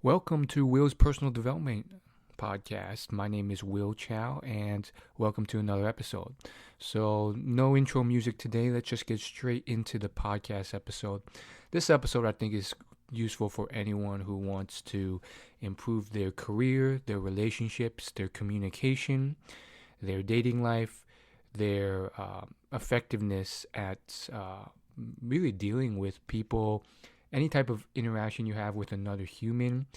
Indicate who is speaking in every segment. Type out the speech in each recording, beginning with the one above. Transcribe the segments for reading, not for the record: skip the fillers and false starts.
Speaker 1: Welcome to Will's Personal Development Podcast. My name is Will Chow, and welcome to another episode. So, no intro music today. Let's just get straight into the podcast episode. This episode, I think, is useful for anyone who wants to improve their career, their relationships, their communication, their dating life, their effectiveness at really dealing with people. Any type of interaction you have with another human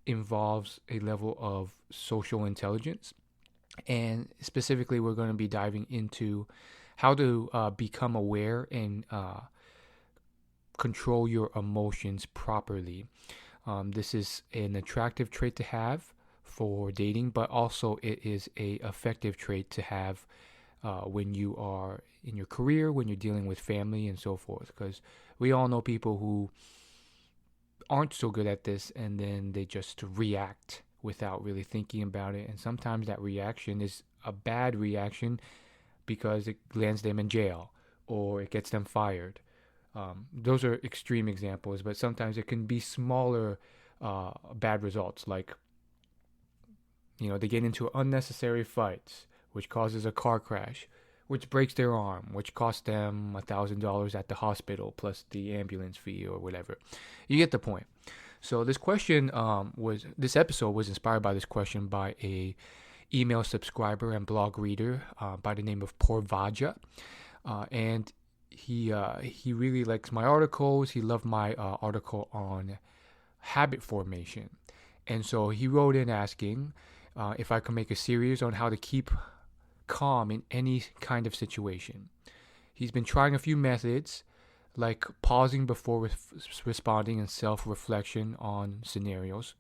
Speaker 1: involves a level of social intelligence. And specifically, we're going to be diving into how to become aware and control your emotions properly. This is an attractive trait to have for dating, but also it is a effective trait to have when you are in your career, when you're dealing with family and so forth. Because we all know people who aren't so good at this and then they just react without really thinking about it, and sometimes that reaction is a bad reaction because it lands them in jail or it gets them fired. Those are extreme examples, but sometimes it can be smaller bad results, like they get into unnecessary fights which causes a car crash, which breaks their arm, which costs them $1,000 at the hospital plus the ambulance fee or whatever. You get the point. So this episode was inspired by this question by a email subscriber and blog reader by the name of Porvaja, and he really likes my articles. He loved my article on habit formation, and so he wrote in asking if I could make a series on how to keep calm in any kind of situation. He's been trying a few methods like pausing before responding and self-reflection on scenarios.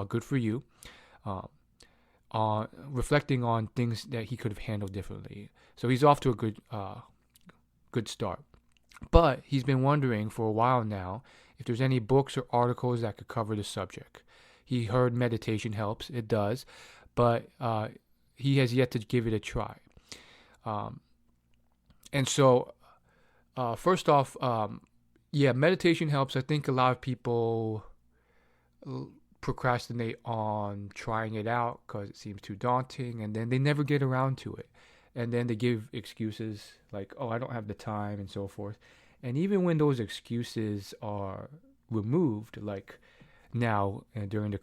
Speaker 1: Good for you. Reflecting on things that he could have handled differently. So he's off to a good start. But he's been wondering for a while now if there's any books or articles that could cover the subject. He heard meditation helps. It does. But he has yet to give it a try. And so, first off, meditation helps. I think a lot of people procrastinate on trying it out because it seems too daunting, and then they never get around to it. And then they give excuses like, oh, I don't have the time, and so forth. And even when those excuses are removed, like now during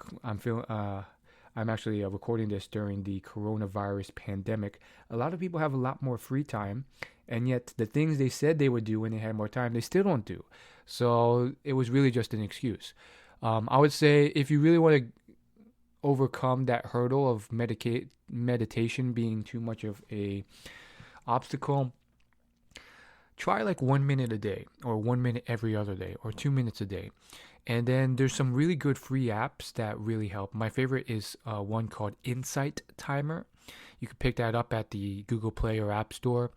Speaker 1: I'm actually recording this during the coronavirus pandemic. A lot of people have a lot more free time, and yet the things they said they would do when they had more time, they still don't do. So it was really just an excuse. I would say if you really want to overcome that hurdle of meditation being too much of a obstacle, try like 1 minute a day, or 1 minute every other day, or 2 minutes a day. And then there's some really good free apps that really help. My favorite is one called Insight Timer. You can pick that up at the Google Play or App Store.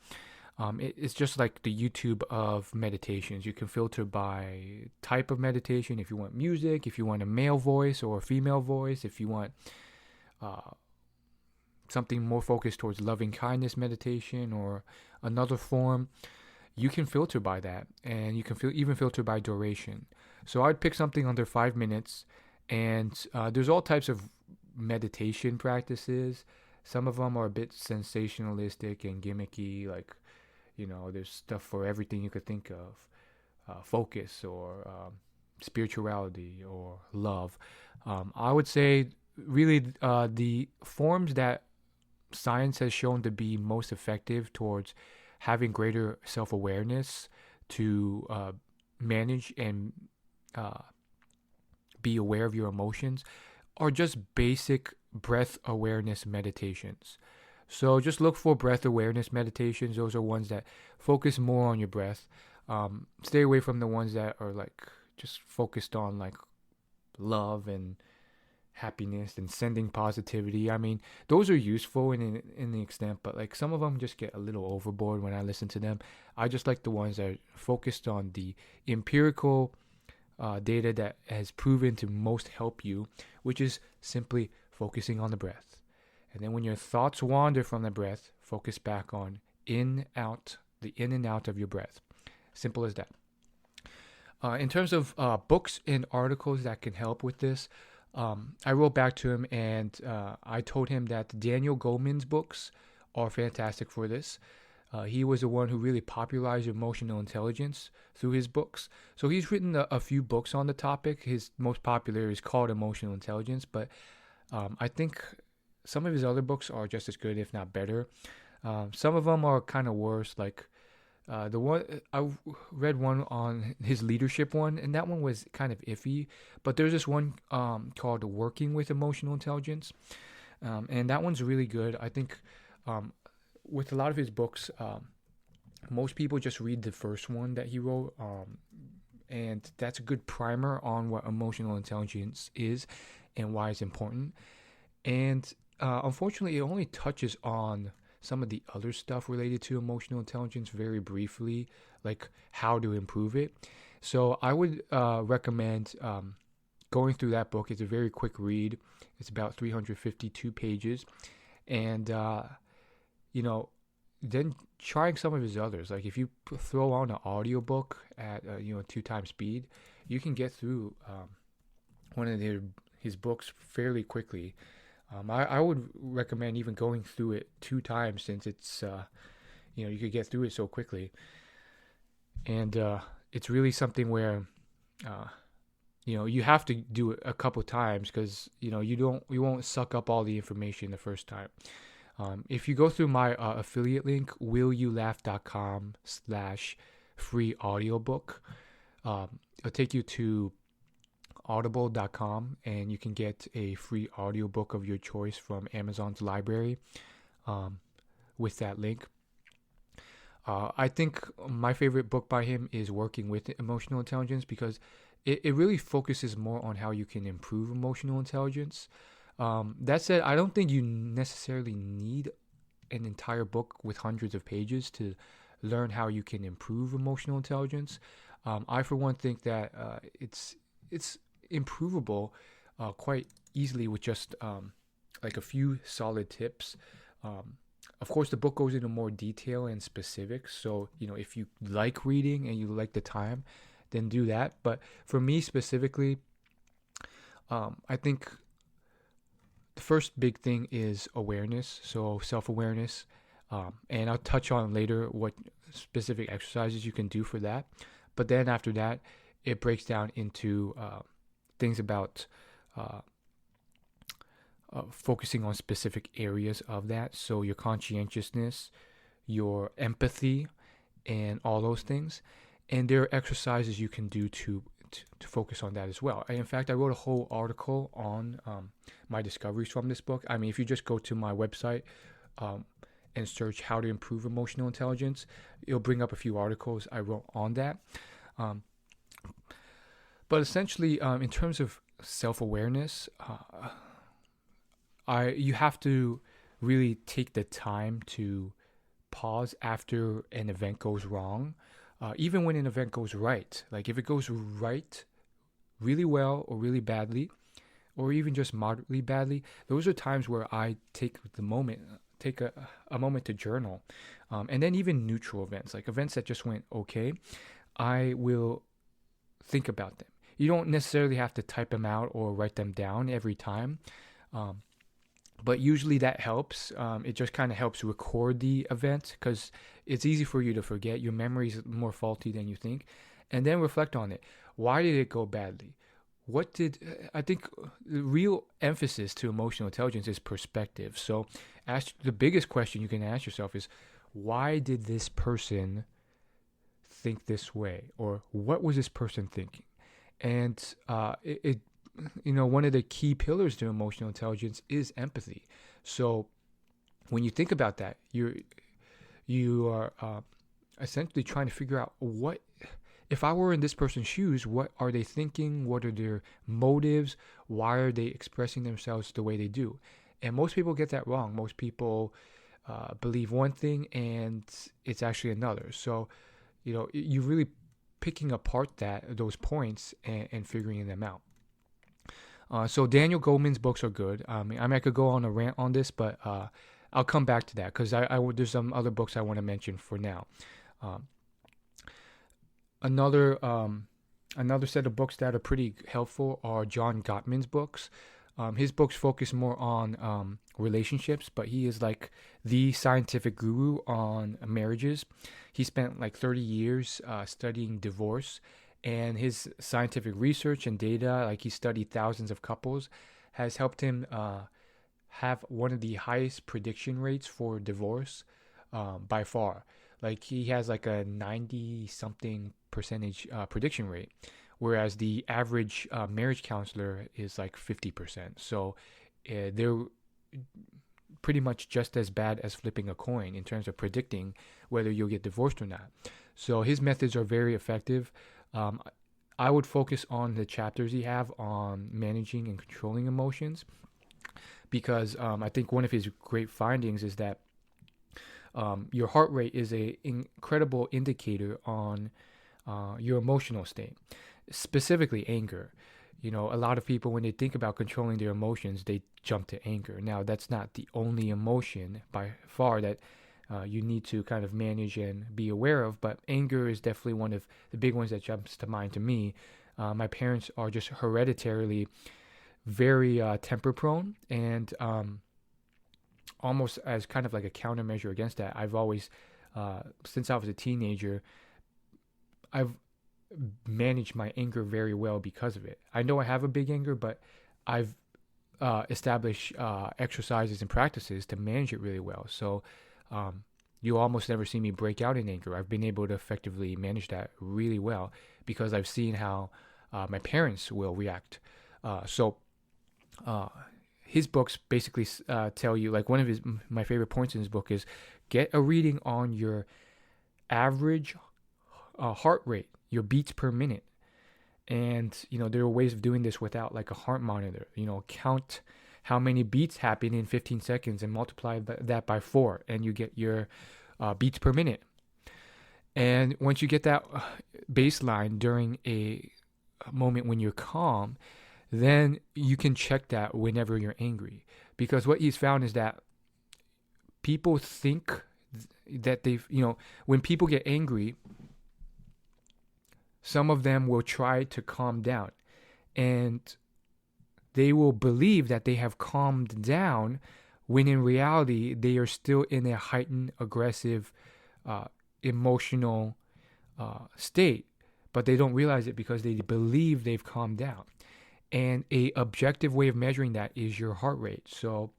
Speaker 1: It's just like the YouTube of meditations. You can filter by type of meditation. If you want music, if you want a male voice or a female voice, if you want something more focused towards loving kindness meditation or another form, you can filter by that, and you can even filter by duration. So I'd pick something under 5 minutes, and there's all types of meditation practices. Some of them are a bit sensationalistic and gimmicky, like, there's stuff for everything you could think of, focus or spirituality or love. I would say really the forms that science has shown to be most effective towards having greater self-awareness to manage and be aware of your emotions are just basic breath awareness meditations. So just look for breath awareness meditations. Those are ones that focus more on your breath. Stay away from the ones that are like just focused on like love and happiness and sending positivity. I mean, those are useful in the extent, but like some of them just get a little overboard when I listen to them. I just like the ones that are focused on the empirical data that has proven to most help you, which is simply focusing on the breath. And then when your thoughts wander from the breath, focus back on the in and out of your breath. Simple as that. In terms of books and articles that can help with this, I wrote back to him and I told him that Daniel Goleman's books are fantastic for this. He was the one who really popularized emotional intelligence through his books. So he's written a few books on the topic. His most popular is called Emotional Intelligence, but I think some of his other books are just as good, if not better. Some of them are kind of worse. Like the one I read one on his leadership one, and that one was kind of iffy. But there's this one called Working with Emotional Intelligence, and that one's really good. I think with a lot of his books, most people just read the first one that he wrote, and that's a good primer on what emotional intelligence is and why it's important. And unfortunately, it only touches on some of the other stuff related to emotional intelligence very briefly, like how to improve it. So I would recommend going through that book. It's a very quick read. It's about 352 pages, and you know, then trying some of his others. Like if you throw on an audiobook at 2 times speed, you can get through one of his books fairly quickly. I would recommend even going through it 2 times, since it's you could get through it so quickly, and it's really something where you have to do it a couple times, because you won't suck up all the information the first time. If you go through my affiliate link, willyoulaugh.com/free audiobook, it'll take you to audible.com, and you can get a free audiobook of your choice from Amazon's library with that link. I think my favorite book by him is Working with Emotional Intelligence, because it really focuses more on how you can improve emotional intelligence. That said, I don't think you necessarily need an entire book with hundreds of pages to learn how you can improve emotional intelligence. I, for one, think that it's improvable quite easily with just like a few solid tips. Of course, the book goes into more detail and specifics. So, if you like reading and you like the time, then do that. But for me specifically, I think the first big thing is awareness, so self-awareness, and I'll touch on later what specific exercises you can do for that. But then after that, it breaks down into things about focusing on specific areas of that, so your conscientiousness, your empathy, and all those things. And there are exercises you can do to focus on that as well. And in fact, I wrote a whole article on my discoveries from this book. I mean, if you just go to my website and search how to improve emotional intelligence, it'll bring up a few articles I wrote on that. But essentially, in terms of self-awareness, you have to really take the time to pause after an event goes wrong. Even when an event goes right, like if it goes right really well or really badly, or even just moderately badly, those are times where I take a moment to journal. And then even neutral events, like events that just went okay, I will think about them. You don't necessarily have to type them out or write them down every time. But usually that helps. It just kind of helps record the event, because it's easy for you to forget. Your memory is more faulty than you think. And then reflect on it. Why did it go badly? I think the real emphasis to emotional intelligence is perspective. So the biggest question you can ask yourself is, why did this person think this way? Or what was this person thinking? And one of the key pillars to emotional intelligence is empathy. So when you think about that, you are essentially trying to figure out, what if I were in this person's shoes, what are they thinking? What are their motives? Why are they expressing themselves the way they do? And most people get that wrong. Most people believe one thing and it's actually another. So, you're really picking apart those points and figuring them out. So Daniel Goleman's books are good. I could go on a rant on this, but I'll come back to that, because there's some other books I want to mention for now. Another Another set of books that are pretty helpful are John Gottman's books. His books focus more on relationships, but he is like the scientific guru on marriages. He spent like 30 years studying divorce, and his scientific research and data, like he studied thousands of couples, has helped him have one of the highest prediction rates for divorce by far. Like he has like a 90 something percentage prediction rate, whereas the average marriage counselor is like 50%. So they're pretty much just as bad as flipping a coin in terms of predicting whether you'll get divorced or not. So his methods are very effective. Um, I would focus on the chapters he have on managing and controlling emotions, because I think one of his great findings is that your heart rate is a incredible indicator on your emotional state, specifically anger. You know, a lot of people, when they think about controlling their emotions, they jump to anger. Now, that's not the only emotion by far that you need to kind of manage and be aware of, but anger is definitely one of the big ones that jumps to mind to me. My parents are just hereditarily very temper prone, and almost as kind of like a countermeasure against that, I've always, since I was a teenager, I've managed my anger very well because of it. I know I have a big anger, but I've established exercises and practices to manage it really well. So you almost never see me break out in anger. I've been able to effectively manage that really well because I've seen how my parents will react. So his books basically tell you, like, one of my favorite points in his book is get a reading on your average heart rate, your beats per minute. And there are ways of doing this without like a heart monitor. Count how many beats happen in 15 seconds and multiply that by 4, and you get your beats per minute. And once you get that baseline during a moment when you're calm, then you can check that whenever you're angry. Because what he's found is that people think that when people get angry, some of them will try to calm down, and they will believe that they have calmed down when in reality they are still in a heightened, aggressive, emotional state, but they don't realize it because they believe they've calmed down. And a objective way of measuring that is your heart rate. So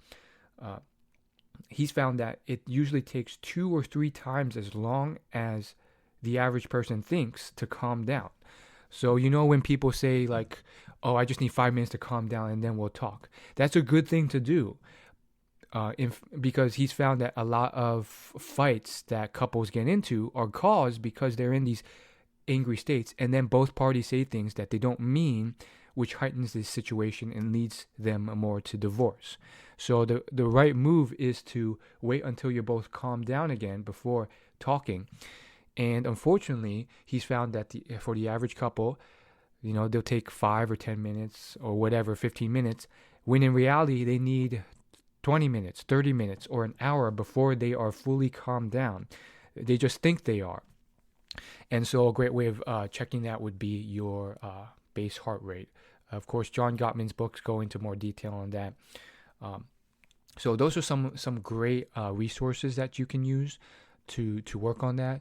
Speaker 1: he's found that it usually takes 2 or 3 times as long as the average person thinks to calm down. So when people say like, oh, I just need 5 minutes to calm down and then we'll talk. That's a good thing to do, because he's found that a lot of fights that couples get into are caused because they're in these angry states, and then both parties say things that they don't mean, which heightens the situation and leads them more to divorce. So the right move is to wait until you're both calmed down again before talking. And unfortunately, he's found that for the average couple, they'll take 5 or 10 minutes or whatever, 15 minutes, when in reality they need 20 minutes, 30 minutes, or an hour before they are fully calmed down. They just think they are. And so a great way of checking that would be your base heart rate. Of course, John Gottman's books go into more detail on that. So those are some great resources that you can use to work on that.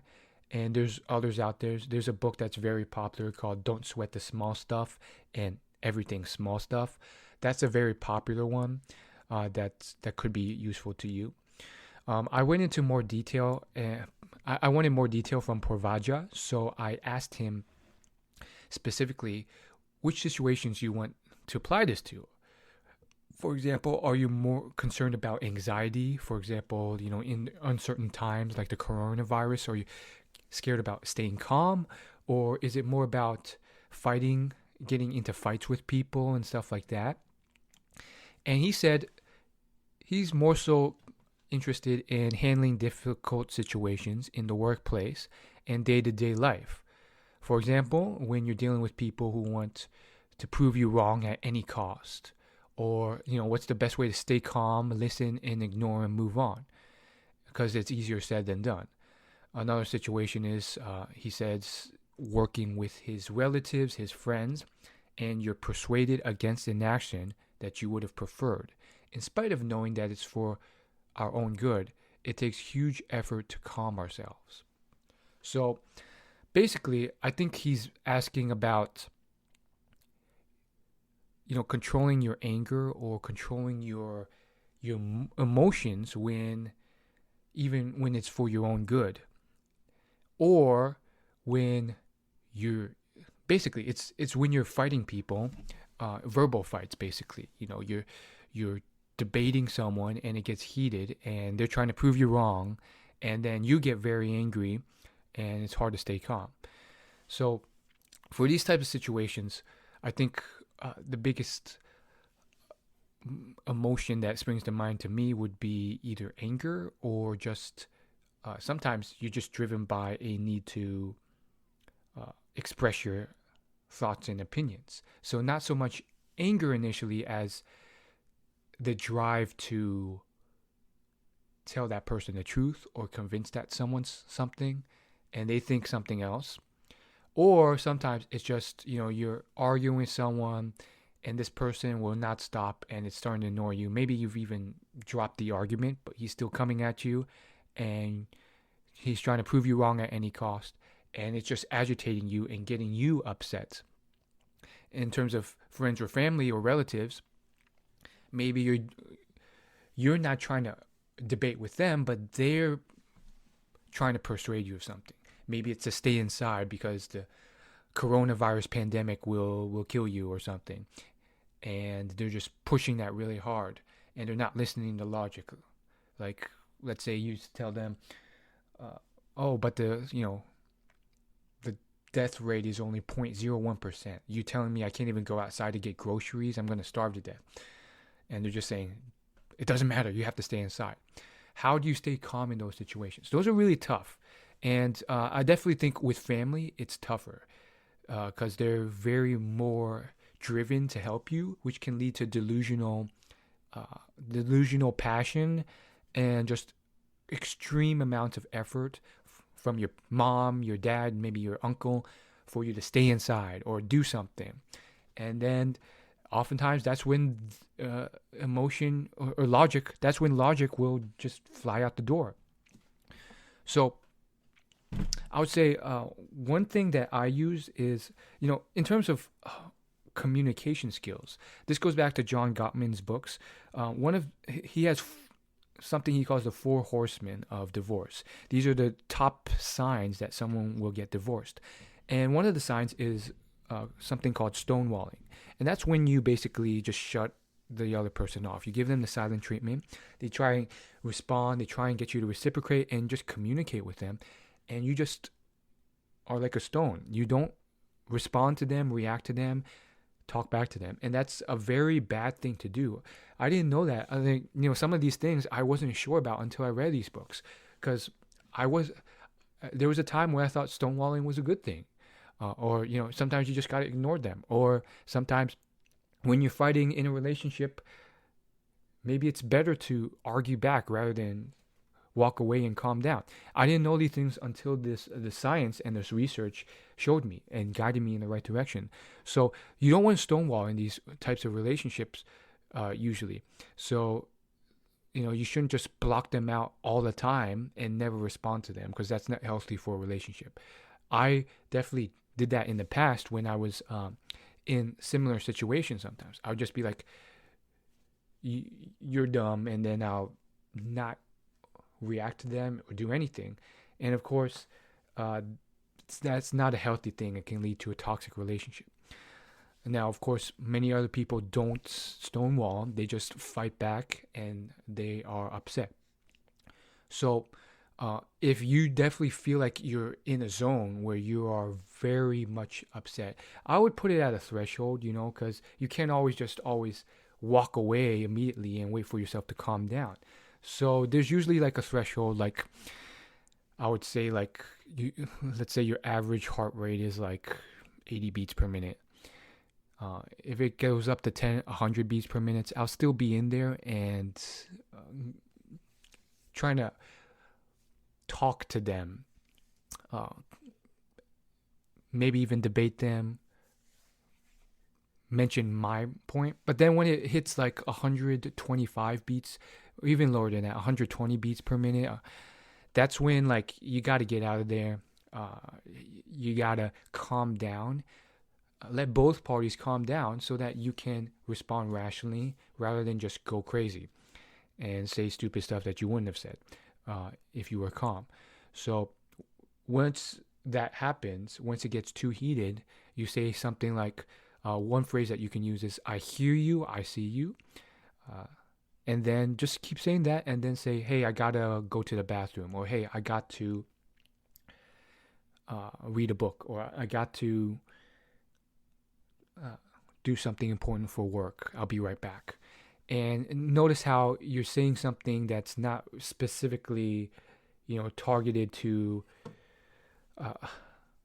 Speaker 1: And there's others out there. There's a book that's very popular called Don't Sweat the Small Stuff and Everything Small Stuff. That's a very popular one that could be useful to you. I went into more detail. I wanted more detail from Purvaja, so I asked him specifically which situations you want to apply this to. For example, are you more concerned about anxiety? For example, in uncertain times like the coronavirus, are you scared about staying calm? Or is it more about fighting, getting into fights with people and stuff like that? And he said he's more so interested in handling difficult situations in the workplace and day-to-day life. For example, when you're dealing with people who want to prove you wrong at any cost, or what's the best way to stay calm, listen, and ignore and move on, because it's easier said than done. Another situation is, he says, working with his relatives, his friends, and you're persuaded against an action that you would have preferred. In spite of knowing that it's for our own good, it takes huge effort to calm ourselves. So basically, I think he's asking about, controlling your anger or controlling your emotions even when it's for your own good, or when you're basically it's when you're fighting people, verbal fights. Basically, you're debating someone and it gets heated and they're trying to prove you wrong, and then you get very angry and it's hard to stay calm. So for these types of situations, I think the biggest emotion that springs to mind to me would be either anger or just sometimes you're just driven by a need to express your thoughts and opinions. So not so much anger initially as the drive to tell that person the truth or convince that someone's something and they think something else. Or sometimes it's just, you're arguing with someone and this person will not stop and it's starting to annoy you. Maybe you've even dropped the argument, but he's still coming at you and he's trying to prove you wrong at any cost. And it's just agitating you and getting you upset. In terms of friends or family or relatives, maybe you're not trying to debate with them, but they're trying to persuade you of something. Maybe it's to stay inside because the coronavirus pandemic will kill you or something. And they're just pushing that really hard. And they're not listening to logic. Like, let's say you tell them, but the death rate is only 0.01%. You telling me I can't even go outside to get groceries? I'm going to starve to death. And they're just saying, it doesn't matter. You have to stay inside. How do you stay calm in those situations? Those are really tough. And I definitely think with family, it's tougher because they're very more driven to help you, which can lead to delusional passion and just extreme amounts of effort from your mom, your dad, maybe your uncle, for you to stay inside or do something. And then oftentimes that's when emotion or logic, that's when logic will just fly out the door. So I would say one thing that I use is, in terms of communication skills, this goes back to John Gottman's books. He has something he calls the 4 horsemen of divorce. These are the top signs that someone will get divorced. And one of the signs is something called stonewalling. And that's when you basically just shut the other person off. You give them the silent treatment. They try and respond. They try and get you to reciprocate and just communicate with them. And you just are like a stone. You don't respond to them, react to them, talk back to them. And that's a very bad thing to do. I didn't know that. I think, some of these things I wasn't sure about until I read these books. Because there was a time where I thought stonewalling was a good thing. Or sometimes you just got to ignore them. Or sometimes when you're fighting in a relationship, maybe it's better to argue back rather than walk away and calm down. I didn't know these things until the science and this research showed me and guided me in the right direction. So you don't want to stonewall in these types of relationships usually. So you shouldn't just block them out all the time and never respond to them, because that's not healthy for a relationship. I definitely did that in the past when I was in similar situations. Sometimes I would just be like, you're dumb, and then I'll not react to them or do anything. And of course, that's not a healthy thing. It can lead to a toxic relationship. Now, of course, many other people don't stonewall. They just fight back and they are upset. So if you definitely feel like you're in a zone where you are very much upset, I would put it at a threshold, because you can't always walk away immediately and wait for yourself to calm down. So there's usually like a threshold, like I would say, like let's say your average heart rate is like 80 beats per minute. If it goes up to 100 beats per minute, I'll still be in there and trying to talk to them, maybe even debate them, mention my point. But then when it hits like 125 beats, or even lower than that, 120 beats per minute, that's when like you got to get out of there. You got to calm down. Let both parties calm down so that you can respond rationally rather than just go crazy and say stupid stuff that you wouldn't have said if you were calm. So once that happens, once it gets too heated, you say something like, one phrase that you can use is, I hear you, I see you. And then just keep saying that and then say, hey, I gotta go to the bathroom, or hey, I got to read a book, or I got to do something important for work. I'll be right back. And notice how you're saying something that's not specifically, targeted to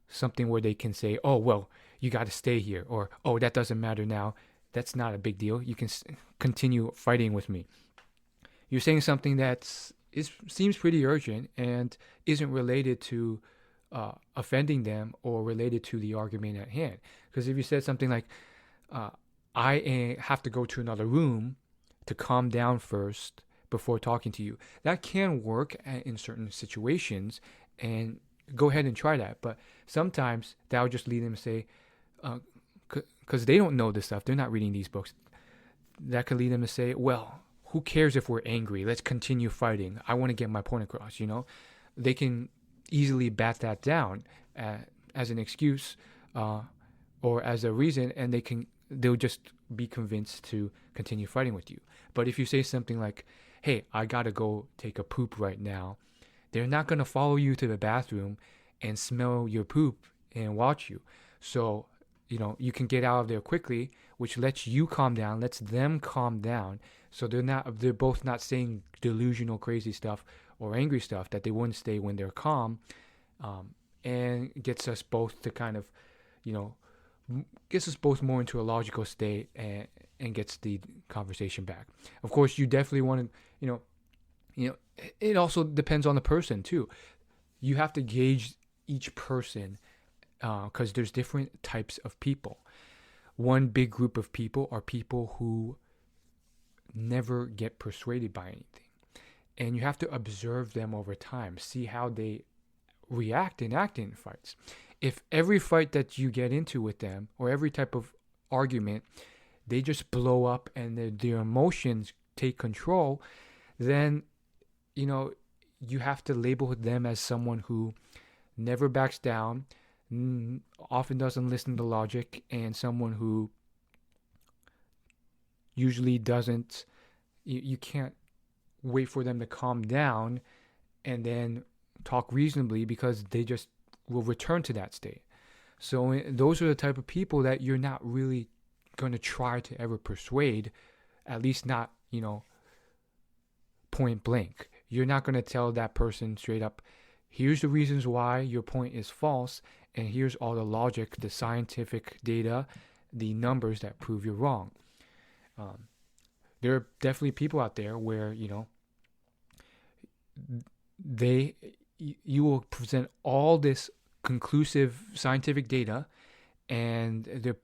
Speaker 1: something where they can say, oh, well, you got to stay here, or, oh, that doesn't matter now. That's not a big deal. You can continue fighting with me. You're saying something that seems pretty urgent and isn't related to offending them or related to the argument at hand. Because if you said something like, I have to go to another room to calm down first before talking to you, that can work in certain situations, and go ahead and try that. But sometimes that would just lead them to say, because they don't know this stuff, they're not reading these books, that could lead them to say, well, who cares if we're angry? Let's continue fighting. I want to get my point across, They can easily bat that down as an excuse or as a reason, and they'll just be convinced to continue fighting with you. But if you say something like, hey, I gotta go take a poop right now, they're not gonna follow you to the bathroom and smell your poop and watch you. So, you can get out of there quickly, which lets you calm down, lets them calm down. So they're both not saying delusional, crazy stuff or angry stuff that they wouldn't say when they're calm, and gets us both to kind of, gets us both more into a logical state and gets the conversation back. Of course, you definitely want to, it also depends on the person too. You have to gauge each person because there's different types of people. One big group of people are people who never get persuaded by anything. And you have to observe them over time, see how they react and act in fights. If every fight that you get into with them, or every type of argument, they just blow up and their emotions take control, then, you have to label them as someone who never backs down, often doesn't listen to logic, and someone who usually doesn't, you can't wait for them to calm down and then talk reasonably, because they just will return to that state. So those are the type of people that you're not really going to try to ever persuade, at least not, point blank. You're not going to tell that person straight up, here's the reasons why your point is false, and here's all the logic, the scientific data, the numbers that prove you're wrong. There are definitely people out there where, you will present all this conclusive scientific data, and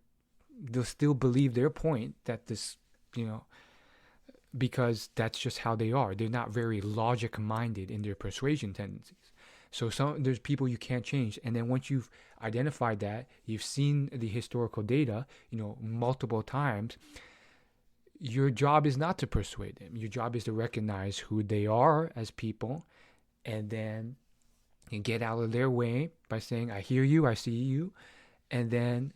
Speaker 1: they'll still believe their point that this, because that's just how they are. They're not very logic-minded in their persuasion tendencies. So there's people you can't change. And then once you've identified that, you've seen the historical data, multiple times, your job is not to persuade them. Your job is to recognize who they are as people, and then you get out of their way by saying, I hear you, I see you, and then,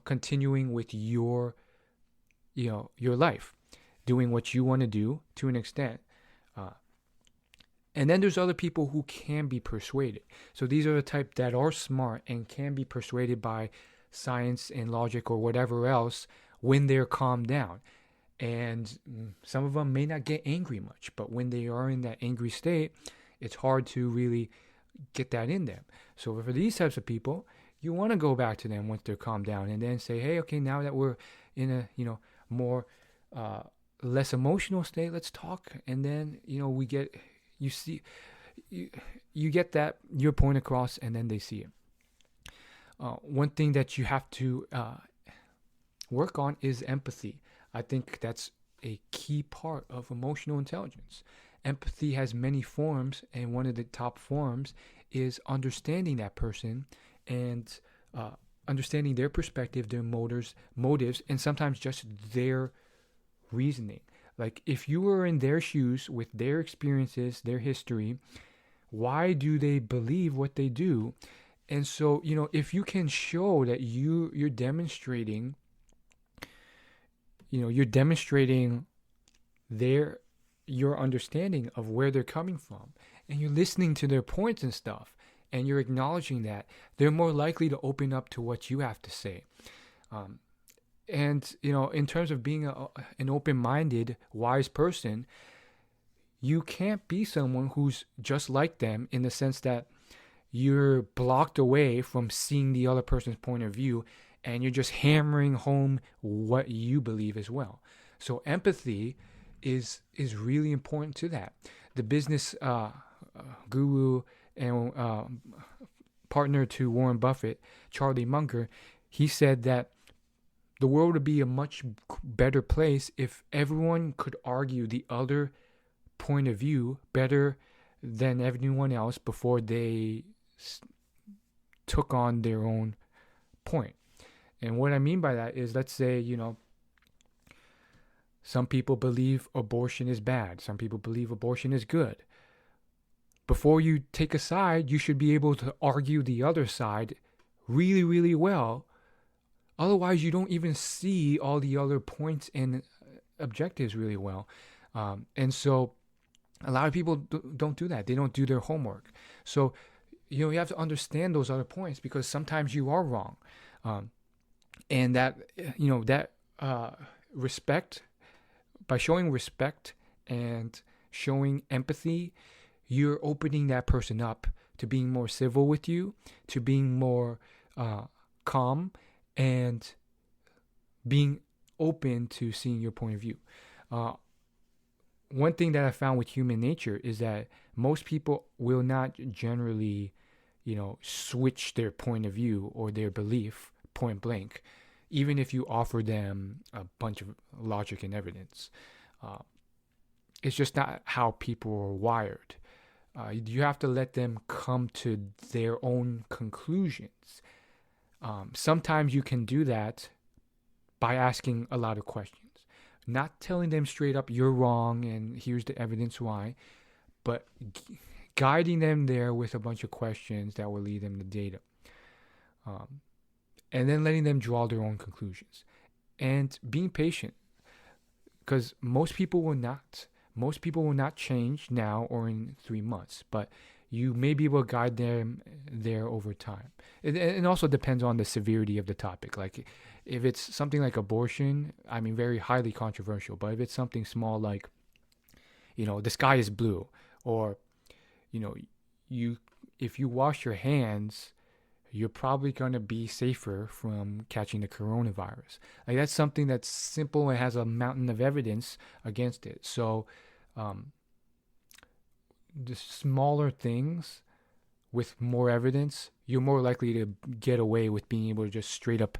Speaker 1: continuing with your life, doing what you want to do to an extent. And then there's other people who can be persuaded. So these are the type that are smart and can be persuaded by science and logic or whatever else when they're calmed down. And some of them may not get angry much, but when they are in that angry state, it's hard to really get that in them. So for these types of people, you want to go back to them once they're calmed down and then say, hey, okay, now that we're in a, more less emotional state, let's talk. And then, you get that, your point across, and then they see it. One thing that you have to work on is empathy. I think that's a key part of emotional intelligence. Empathy has many forms, and one of the top forms is understanding that person and uh, understanding their perspective, their motives, and sometimes just their reasoning. Like if you were in their shoes with their experiences, their history, why do they believe what they do? And so, if you can show that you're demonstrating their your understanding of where they're coming from, and you're listening to their points and stuff, and you're acknowledging that, they're more likely to open up to what you have to say. Um, and in terms of being an open-minded, wise person, you can't be someone who's just like them in the sense that you're blocked away from seeing the other person's point of view, and you're just hammering home what you believe as well. So empathy is really important to that. The business guru and partner to Warren Buffett, Charlie Munger, he said that the world would be a much better place if everyone could argue the other point of view better than everyone else before they took on their own point. And what I mean by that is, let's say, some people believe abortion is bad. Some people believe abortion is good. Before you take a side, you should be able to argue the other side really, really well. Otherwise, you don't even see all the other points and objectives really well. And so a lot of people don't do that. They don't do their homework. So, you have to understand those other points, because sometimes you are wrong. And that respect, by showing respect and showing empathy, you're opening that person up to being more civil with you, to being more calm, and being open to seeing your point of view. One thing that I found with human nature is that most people will not generally, switch their point of view or their belief point blank, even if you offer them a bunch of logic and evidence. It's just not how people are wired. You have to let them come to their own conclusions. Sometimes you can do that by asking a lot of questions. Not telling them straight up, you're wrong and here's the evidence why, but guiding them there with a bunch of questions that will lead them to data. And then letting them draw their own conclusions. And being patient, because most people will not change now or in 3 months, but you may be able to guide them there over time. It also depends on the severity of the topic. Like if it's something like abortion, very highly controversial, but if it's something small like, the sky is blue, or, if you wash your hands, you're probably going to be safer from catching the coronavirus. Like that's something that's simple and has a mountain of evidence against it. So the smaller things with more evidence, you're more likely to get away with being able to just straight up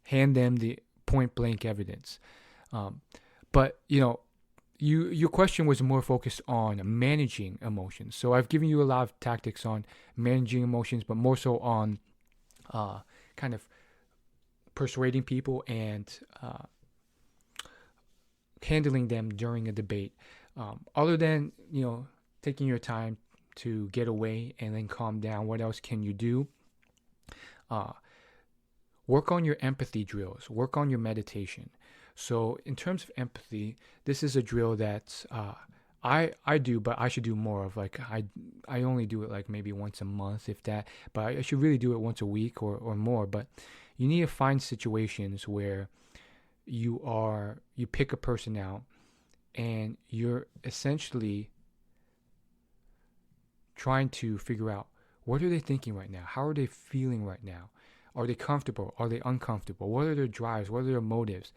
Speaker 1: hand them the point blank evidence. But your question was more focused on managing emotions. So I've given you a lot of tactics on managing emotions, but more so on kind of persuading people and handling them during a debate. Other than, taking your time to get away and then calm down, what else can you do? Work on your empathy drills. Work on your meditation. So in terms of empathy, this is a drill that I do, but I should do more of. Like I only do it like maybe once a month, if that. But I should really do it once a week or more. But you need to find situations where you pick a person out and you're essentially trying to figure out, what are they thinking right now? How are they feeling right now? Are they comfortable? Are they uncomfortable? What are their drives? What are their motives?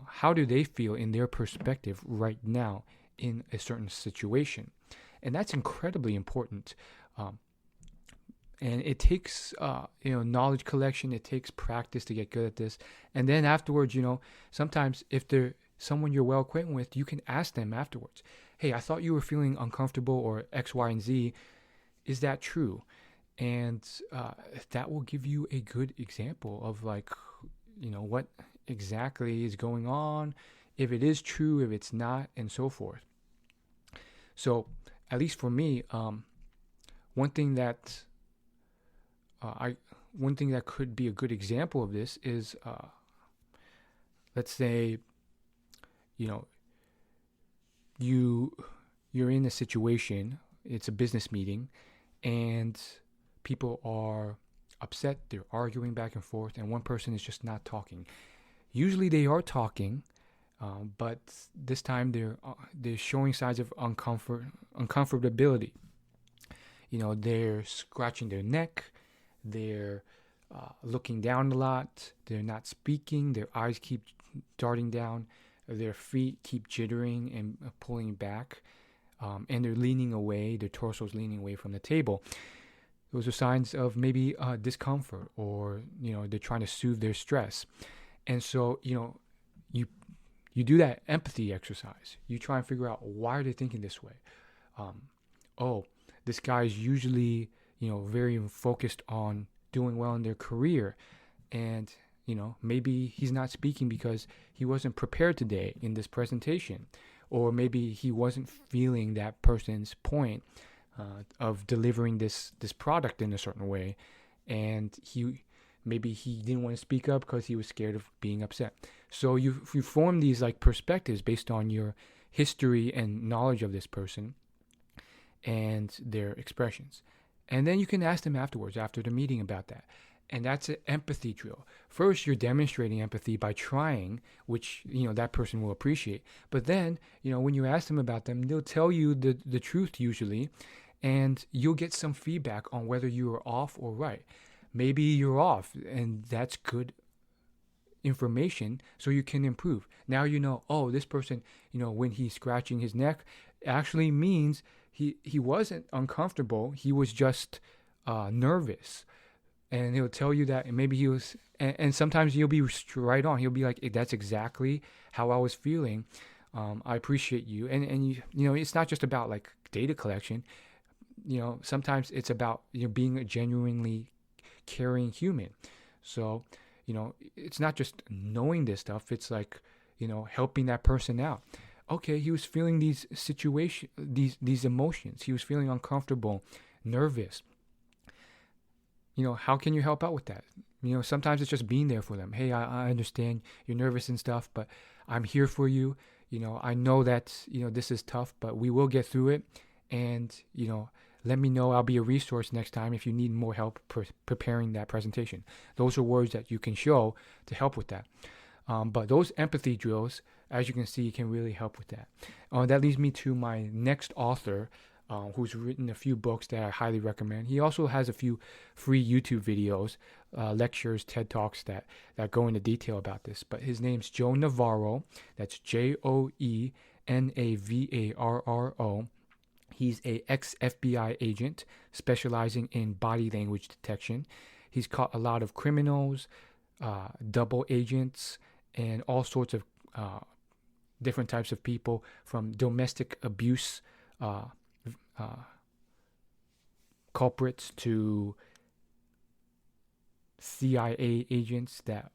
Speaker 1: How do they feel in their perspective right now in a certain situation? And that's incredibly important. And it takes knowledge collection. It takes practice to get good at this. And then afterwards, sometimes if they're someone you're well acquainted with, you can ask them afterwards, hey, I thought you were feeling uncomfortable or X, Y, and Z. Is that true? And that will give you a good example of what exactly is going on, if it is true, if it's not, and so forth. So at least for me, one thing that could be a good example of this is, let's say, you're in a situation, it's a business meeting, and people are upset, they're arguing back and forth, and one person is just not talking. Usually they are talking, but this time they're showing signs of uncomfortability. They're scratching their neck, they're looking down a lot, they're not speaking, their eyes keep darting down, their feet keep jittering and pulling back, and they're leaning away, their torso's leaning away from the table. Those are signs of maybe discomfort, or they're trying to soothe their stress. And so you do that empathy exercise. You try and figure out, why are they thinking this way? This guy's usually very focused on doing well in their career, and maybe he's not speaking because he wasn't prepared today in this presentation, or maybe he wasn't feeling that person's point of delivering this product in a certain way, and maybe he didn't want to speak up because he was scared of being upset. So you form these perspectives based on your history and knowledge of this person and their expressions. And then you can ask them afterwards, after the meeting, about that. And that's an empathy drill. First, you're demonstrating empathy by trying, which that person will appreciate. But then, when you ask them about them, they'll tell you the truth usually, and you'll get some feedback on whether you are off or right. Maybe you're off, and that's good information, so you can improve. Now this person, when he's scratching his neck, actually means he wasn't uncomfortable. He was just nervous. And he'll tell you that, and maybe he was, and sometimes you'll be right on. He'll be like, that's exactly how I was feeling. I appreciate you. And it's not just about data collection. Sometimes it's about being a genuinely caring human. So, it's not just knowing this stuff. It's helping that person out. Okay, he was feeling these emotions. He was feeling uncomfortable, nervous. How can you help out with that? Sometimes it's just being there for them. Hey, I understand you're nervous and stuff, but I'm here for you. I know that, this is tough, but we will get through it. And, let me know. I'll be a resource next time if you need more help preparing that presentation. Those are words that you can show to help with that. But those empathy drills, as you can see, can really help with that. That leads me to my next author, who's written a few books that I highly recommend. He also has a few free YouTube videos, lectures, TED Talks that go into detail about this. But his name's Joe Navarro. That's JoeNavarro. He's a ex-FBI agent specializing in body language detection. He's caught a lot of criminals, double agents, and all sorts of different types of people, from domestic abuse culprits to CIA agents that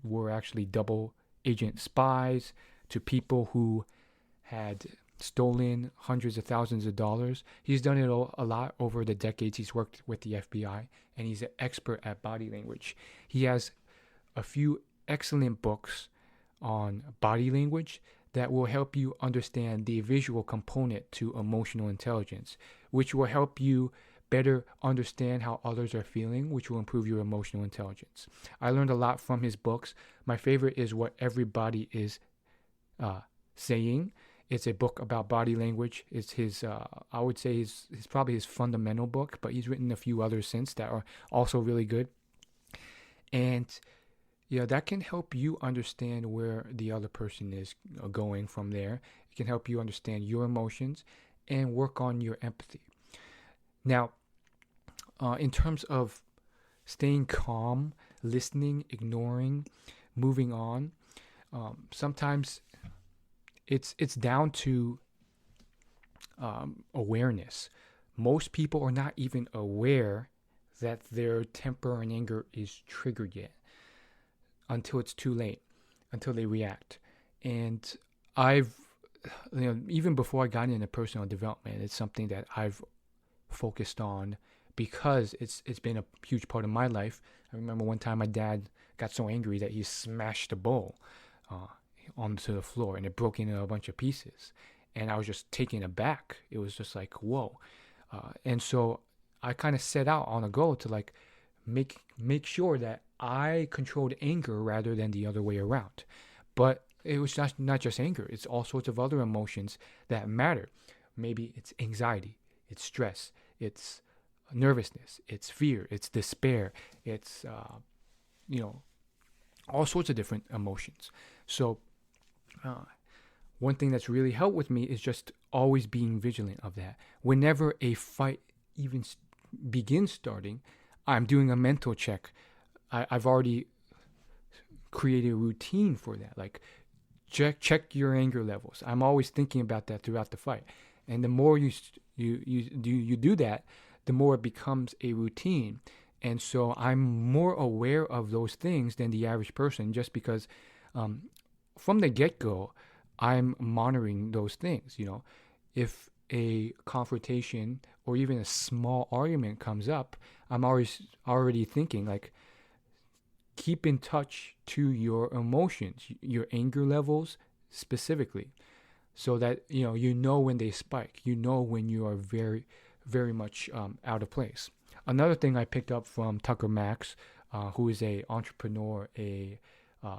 Speaker 1: were actually double agent spies, to people who had stolen hundreds of thousands of dollars. He's done it a lot over the decades he's worked with the FBI, and he's an expert at body language. He has a few excellent books on body language that will help you understand the visual component to emotional intelligence, which will help you better understand how others are feeling, which will improve your emotional intelligence. I learned a lot from his books. My favorite is What Everybody Is Saying. It's a book about body language. It's his, I would say, his probably his fundamental book, but he's written a few others since that are also really good. And that can help you understand where the other person is going from there. It can help you understand your emotions and work on your empathy. Now, in terms of staying calm, listening, ignoring, moving on, sometimes it's down to awareness. Most people are not even aware that their temper and anger is triggered yet until it's too late, until they react. And I've, even before I got into personal development, it's something that I've focused on because it's been a huge part of my life. I remember one time my dad got so angry that he smashed a bowl onto the floor and it broke into a bunch of pieces. And I was just taken aback. It was just like, whoa. And so I kind of set out on a goal to like make sure that I controlled anger rather than the other way around. But it was not just anger. It's all sorts of other emotions that matter. Maybe it's anxiety, it's stress, it's nervousness, it's fear, it's despair, it's all sorts of different emotions. So one thing that's really helped with me is just always being vigilant of that. Whenever a fight even begins starting, I'm doing a mental check. I've already created a routine for that. Like check your anger levels. I'm always thinking about that throughout the fight. And the more you do that, the more it becomes a routine. And so I'm more aware of those things than the average person, just because from the get-go, I'm monitoring those things. If a confrontation or even a small argument comes up, I'm already thinking like, keep in touch to your emotions, your anger levels specifically, so that you know when they spike, when you are very, very much out of place. Another thing I picked up from Tucker Max, who is a entrepreneur, a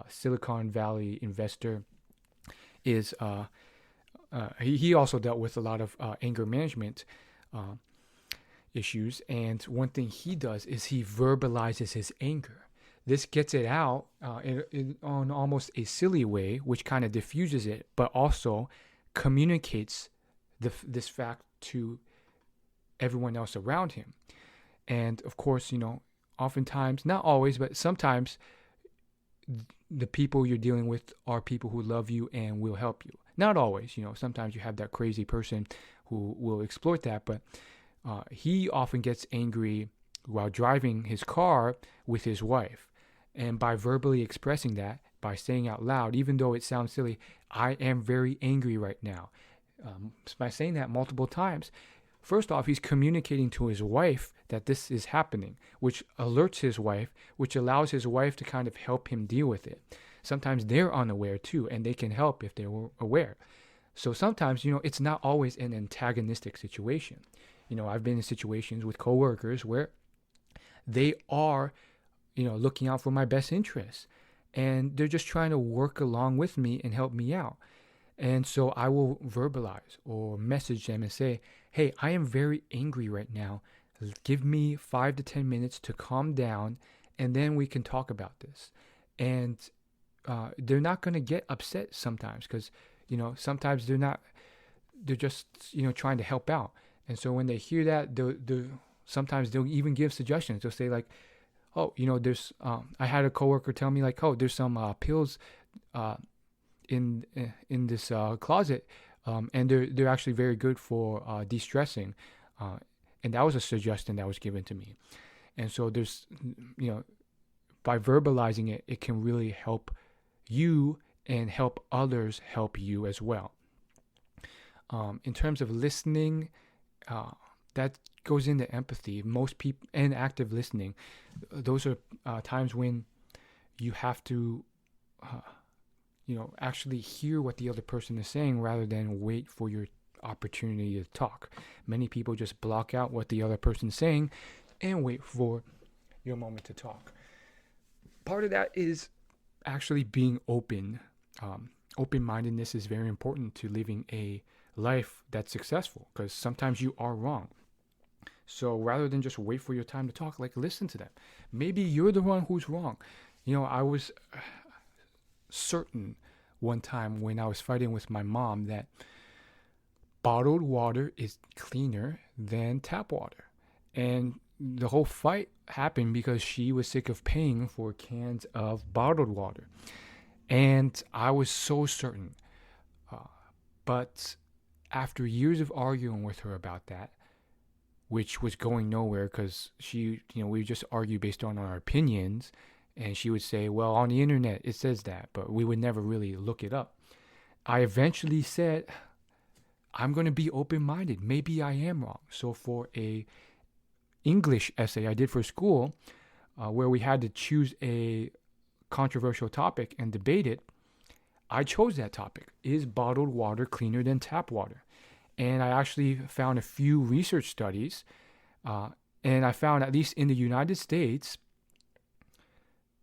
Speaker 1: Silicon Valley investor, is he also dealt with a lot of anger management issues. And one thing he does is he verbalizes his anger. This gets it out on almost a silly way, which kind of diffuses it, but also communicates this fact to everyone else around him. And of course, oftentimes, not always, but sometimes the people you're dealing with are people who love you and will help you. Not always, sometimes you have that crazy person who will exploit that, but he often gets angry while driving his car with his wife. And by verbally expressing that, by saying out loud, even though it sounds silly, I am very angry right now. By saying that multiple times, first off, he's communicating to his wife that this is happening, which alerts his wife, which allows his wife to kind of help him deal with it. Sometimes they're unaware too, and they can help if they're aware. So sometimes, it's not always an antagonistic situation. I've been in situations with coworkers where they are, looking out for my best interests, and they're just trying to work along with me and help me out. And so I will verbalize or message them and say, hey, I am very angry right now. Give me 5 to 10 minutes to calm down, and then we can talk about this. And they're not going to get upset sometimes because, sometimes they're just, trying to help out. And so when they hear that, sometimes they'll even give suggestions. They'll say like, oh, there's, I had a coworker tell me like, oh, there's some pills in this closet, and they're actually very good for de-stressing, and that was a suggestion that was given to me. And so there's, by verbalizing it, it can really help you and help others help you as well. In terms of listening, that goes into empathy. Most people, and active listening, those are times when you have to actually hear what the other person is saying rather than wait for your opportunity to talk. Many people just block out what the other person is saying and wait for your moment to talk. Part of that is actually being open. Open-mindedness is very important to living a life that's successful, because sometimes you are wrong. So rather than just wait for your time to talk, like listen to them. Maybe you're the one who's wrong. I was certain one time when I was fighting with my mom that bottled water is cleaner than tap water. And the whole fight happened because she was sick of paying for cans of bottled water. And I was so certain. Uh, but after years of arguing with her about that, which was going nowhere because we just argue based on our opinions. And she would say, well, on the internet, it says that, but we would never really look it up. I eventually said, I'm going to be open-minded. Maybe I am wrong. So for a English essay I did for school, where we had to choose a controversial topic and debate it, I chose that topic. Is bottled water cleaner than tap water? And I actually found a few research studies, and I found, at least in the United States,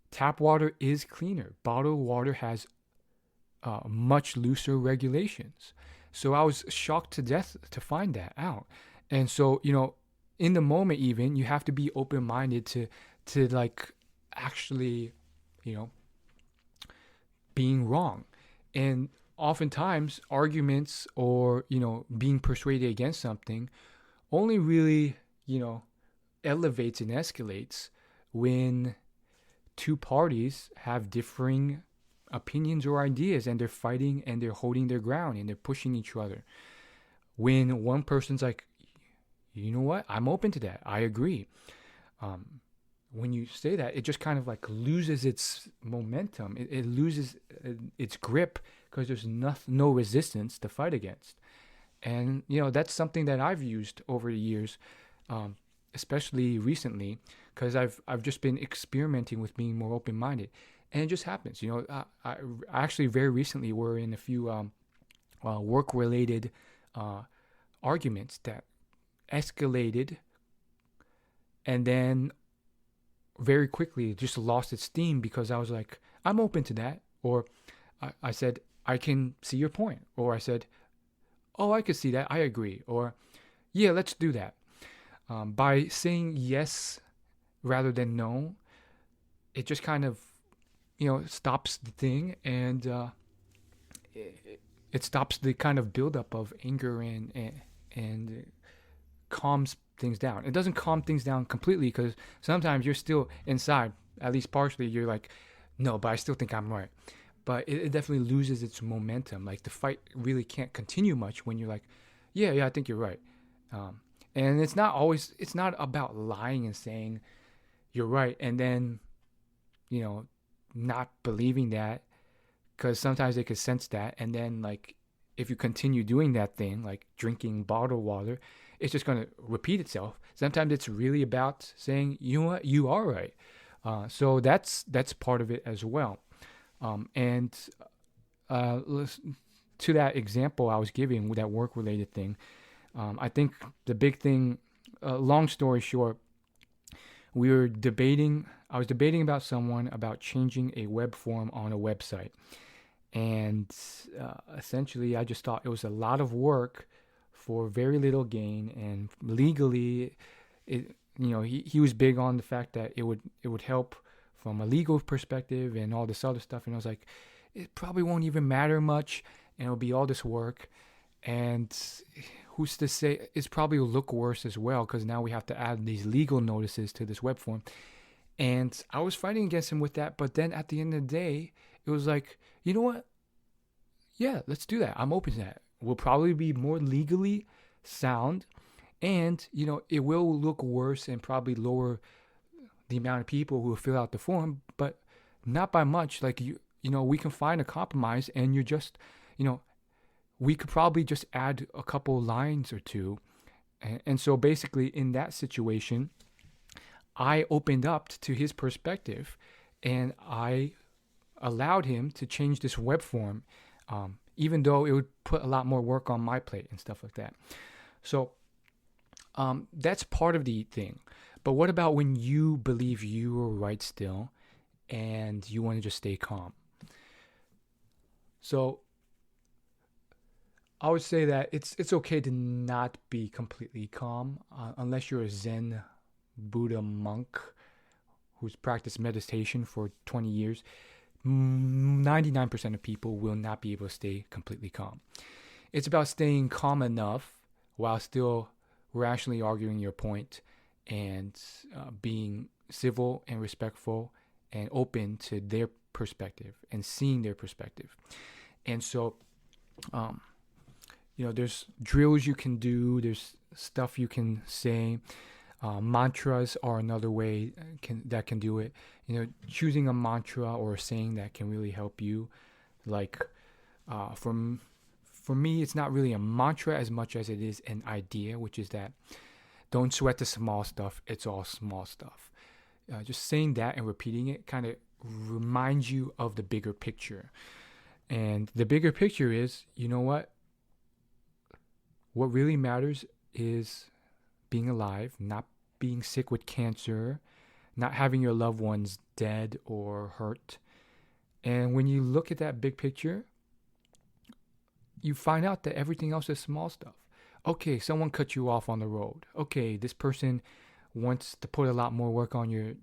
Speaker 1: tap water is cleaner. Bottled water has much looser regulations. So I was shocked to death to find that out. And so, in the moment even, you have to be open-minded to like actually, being wrong. And oftentimes arguments or, being persuaded against something only really, elevates and escalates when two parties have differing opinions or ideas, and they're fighting and they're holding their ground and they're pushing each other. When one person's like, you know what, I'm open to that, I agree. When you say that, it just kind of like loses its momentum. It loses its grip because there's no resistance to fight against. And, that's something that I've used over the years, especially recently, because I've just been experimenting with being more open-minded. And it just happens. I actually very recently were in a few work-related arguments that escalated and then very quickly just lost its steam because I was like, I'm open to that. Or I said, I can see your point. Or I said, oh, I can see that, I agree. Or, yeah, let's do that. By saying yes rather than no, it just kind of, stops the thing, and it stops the kind of buildup of anger and calms things down. It doesn't calm things down completely because sometimes you're still inside, at least partially, you're like, no, but I still think I'm right. But it definitely loses its momentum. Like the fight really can't continue much when you're like, yeah, I think you're right. And it's not about lying and saying you're right and then, not believing that, because sometimes they could sense that. And then like, if you continue doing that thing, like drinking bottled water, it's just going to repeat itself. Sometimes it's really about saying, you know what, you are right. So that's part of it as well. And to that example I was giving with that work-related thing, I think the big thing, long story short, I was debating about someone about changing a web form on a website. And essentially, I just thought it was a lot of work for very little gain. And legally, he was big on the fact that it would help from a legal perspective and all this other stuff. And I was like, it probably won't even matter much, and it'll be all this work. And who's to say, it's probably will look worse as well, because now we have to add these legal notices to this web form. And I was fighting against him with that, but then at the end of the day, it was like, you know what? Yeah, let's do that. I'm open to that. We'll probably be more legally sound, and it will look worse and probably lower the amount of people who will fill out the form, but not by much. Like we can find a compromise, and you're just, we could probably just add a couple lines or two. And so basically in that situation, I opened up to his perspective, and I allowed him to change this web form, even though it would put a lot more work on my plate and stuff like that. So that's part of the thing. But what about when you believe you are right still and you want to just stay calm? So I would say that it's okay to not be completely calm unless you're a Zen Buddha monk who's practiced meditation for 20 years. 99% of people will not be able to stay completely calm. It's about staying calm enough while still rationally arguing your point and being civil and respectful and open to their perspective and seeing their perspective. And so, there's drills you can do, there's stuff you can say. Mantras are another way that can do it. Choosing a mantra or a saying that can really help you. Like, for me, it's not really a mantra as much as it is an idea, which is that don't sweat the small stuff. It's all small stuff. Just saying that and repeating it kind of reminds you of the bigger picture. And the bigger picture is, what really matters is being alive, not being sick with cancer, not having your loved ones dead or hurt. And when you look at that big picture, you find out that everything else is small stuff. Okay, someone cut you off on the road. Okay, this person wants to put a lot more work on your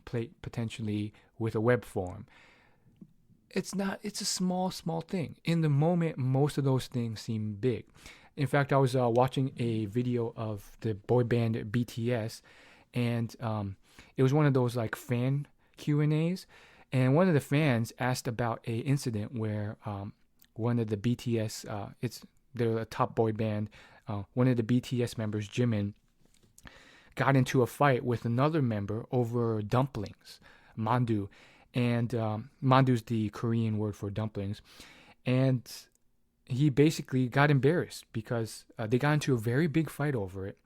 Speaker 1: plate potentially with a web form. It's a small thing. In the moment, most of those things seem big. In fact, I was watching a video of the boy band BTS, and it was one of those like fan Q&As, and one of the fans asked about a incident where one of the BTS, they're a top boy band, one of the BTS members, Jimin, got into a fight with another member over dumplings, mandu, and mandu's the Korean word for dumplings, and he basically got embarrassed because they got into a very big fight over it.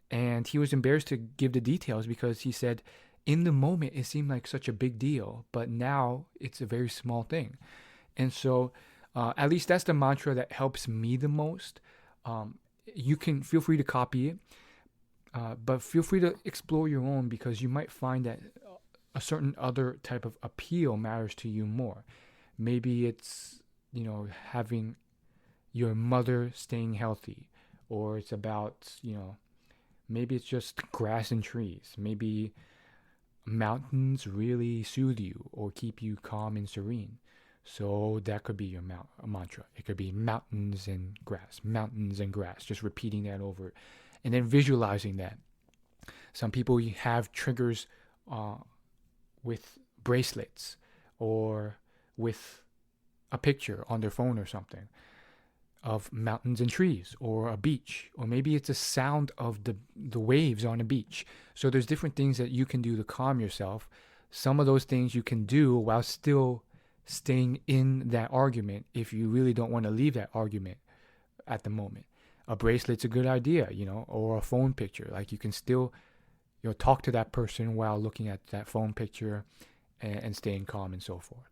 Speaker 1: And he was embarrassed to give the details because he said, in the moment, it seemed like such a big deal, but now it's a very small thing. And so at least that's the mantra that helps me the most. You can feel free to copy it, but feel free to explore your own, because you might find that a certain other type of appeal matters to you more. Maybe it's, having your mother staying healthy, or it's about, maybe it's just grass and trees. Maybe mountains really soothe you or keep you calm and serene. So that could be your mantra. It could be mountains and grass, just repeating that over, and then visualizing that. Some people have triggers with bracelets or with a picture on their phone or something of mountains and trees, or a beach, or maybe it's a sound of the waves on a beach. So there's different things that you can do to calm yourself. Some of those things you can do while still staying in that argument if you really don't want to leave that argument at the moment. A bracelet's a good idea, or a phone picture. Like, you can still talk to that person while looking at that phone picture and staying calm and so forth.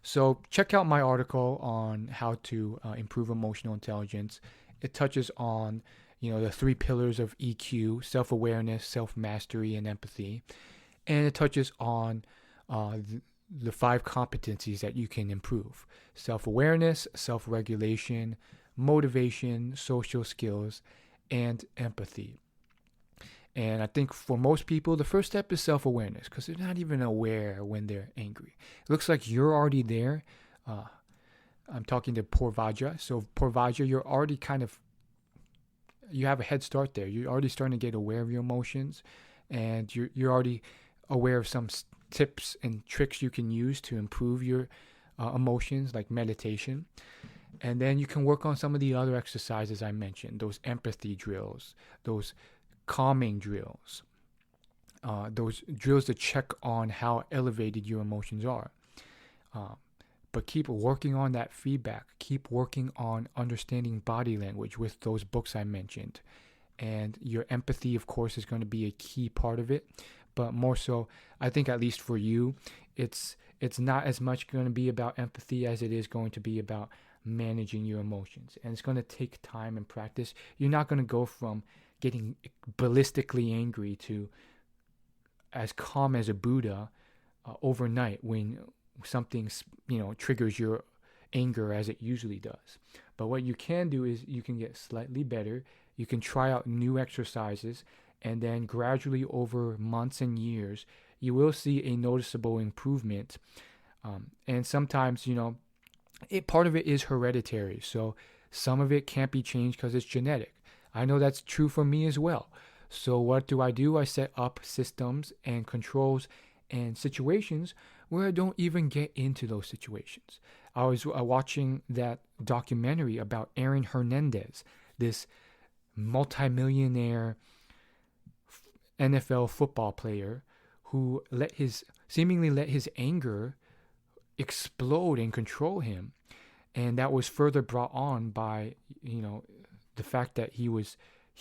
Speaker 1: So check out my article on how to improve emotional intelligence. It touches on, the 3 pillars of EQ: self-awareness, self-mastery, and empathy. And it touches on the 5 competencies that you can improve: self-awareness, self-regulation, motivation, social skills, and empathy. And I think for most people, the first step is self-awareness, because they're not even aware when they're angry. It looks like you're already there. I'm talking to Purvaja. So Purvaja, you're already you have a head start there. You're already starting to get aware of your emotions, and you're already aware of some tips and tricks you can use to improve your emotions, like meditation. And then you can work on some of the other exercises I mentioned, those empathy drills, those calming drills, those drills to check on how elevated your emotions are. But keep working on that feedback. Keep working on understanding body language with those books I mentioned. And your empathy, of course, is going to be a key part of it. But more so, I think, at least for you, it's not as much going to be about empathy as it is going to be about managing your emotions. And it's going to take time and practice. You're not going to go from getting ballistically angry to as calm as a Buddha overnight when something triggers your anger as it usually does. But what you can do is you can get slightly better. You can try out new exercises, and then gradually over months and years, you will see a noticeable improvement. And sometimes, part of it is hereditary. So some of it can't be changed because it's genetic. I know that's true for me as well. So what do? I set up systems and controls and situations where I don't even get into those situations. I was watching that documentary about Aaron Hernandez, this multimillionaire NFL football player who seemingly let his anger explode and control him, and that was further brought on by the fact that he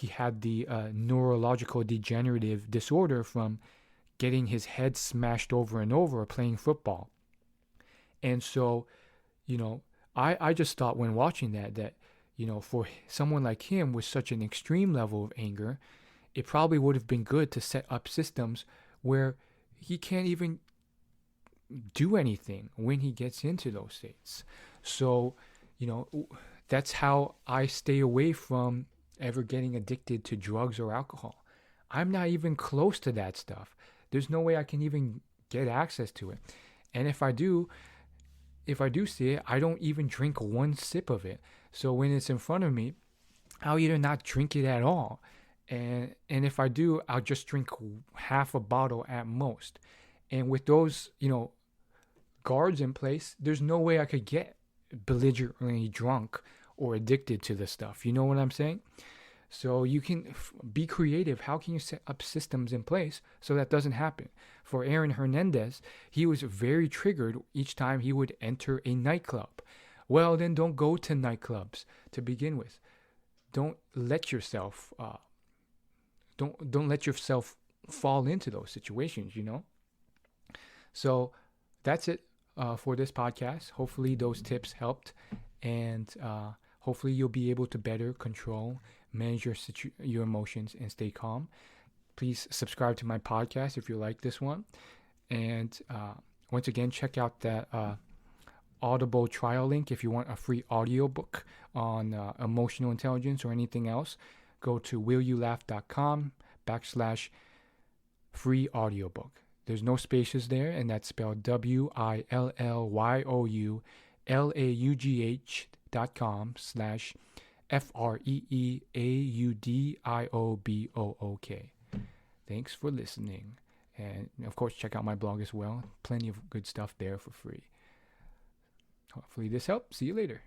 Speaker 1: had the neurological degenerative disorder from getting his head smashed over and over playing football. And so, I just thought when watching that for someone like him with such an extreme level of anger, it probably would have been good to set up systems where he can't even do anything when he gets into those states. So, that's how I stay away from ever getting addicted to drugs or alcohol. I'm not even close to that stuff. There's no way I can even get access to it. And if I do see it, I don't even drink one sip of it. So when it's in front of me, I'll either not drink it at all. And if I do, I'll just drink half a bottle at most. And with those, guards in place, there's no way I could get belligerently drunk or addicted to this stuff. You know what I'm saying? So you can be creative. How can you set up systems in place so that doesn't happen? For Aaron Hernandez, he was very triggered each time he would enter a nightclub. Well, then don't go to nightclubs to begin with. Don't let yourself don't let yourself fall into those situations. So that's it for this podcast. Hopefully those tips helped, and hopefully you'll be able to better control, manage your emotions, and stay calm. Please subscribe to my podcast if you like this one. And once again, check out that Audible trial link if you want a free audiobook on emotional intelligence or anything else. Go to willyoulaugh.com/free audiobook. There's no spaces there, and that's spelled WILLYOULAUGH.com/FREEAUDIOBOOK. Thanks for listening. And of course, check out my blog as well. Plenty of good stuff there for free. Hopefully this helped. See you later.